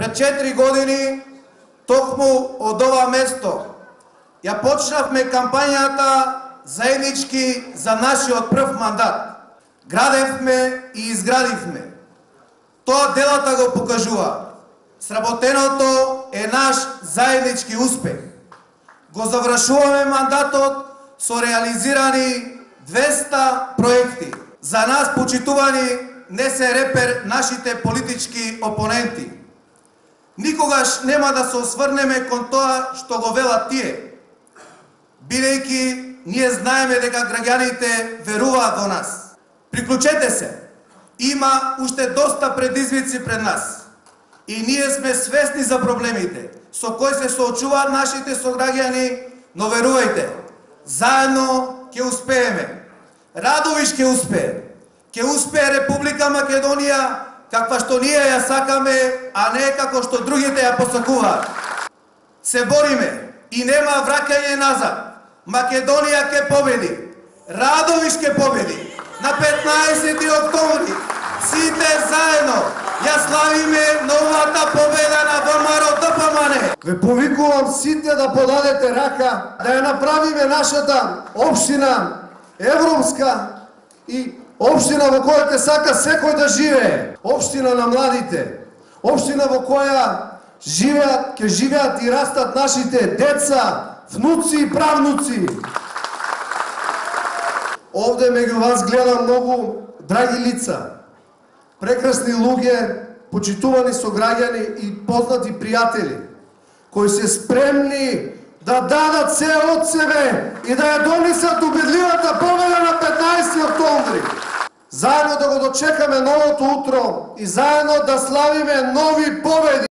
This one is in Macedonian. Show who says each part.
Speaker 1: Пред 4 години, токму од ова место, ја почнавме кампањата заеднички за нашиот прв мандат. Градевме и изградивме. Тоа делата го покажува. Сработеното е наш заеднички успех. Го завршуваме мандатот со реализирани 200 проекти. За нас, почитувани, не се репер нашите политички опоненти. Никогаш нема да се осврнеме кон тоа што го велат тие, бидејќи ние знаеме дека граѓаните веруваат во нас. Приклучете се, има уште доста предизвици пред нас и ние сме свесни за проблемите со кои се соочуваат нашите сограѓани, но верувајте, заедно ќе успееме. Радовиш ќе успее. Ќе успее Република Македонија каква што ние ја сакаме, а не како што другите ја посакуваат. Се бориме и нема враќање назад. Македонија ќе победи. Радовиш ќе победи. На 15 октомври сите заедно ја славиме новата победа на ВМРО-ДПМН.
Speaker 2: Ве повикувам сите да подадете рака, да ја направиме нашата општина европска и општина во која ќе сака секој да живее. Општина на младите. Општина во која ќе живеат и растат нашите деца, внуци и правнуци. Овде меѓу вас гледам многу драги лица, прекрасни луѓе, почитувани сограѓани и познати пријатели, кои се спремни да дадат се од себе и да ја донесат убедливата победа на 15 октомври. Заедно да го дочекаме новото утро и заедно да славиме нови победи.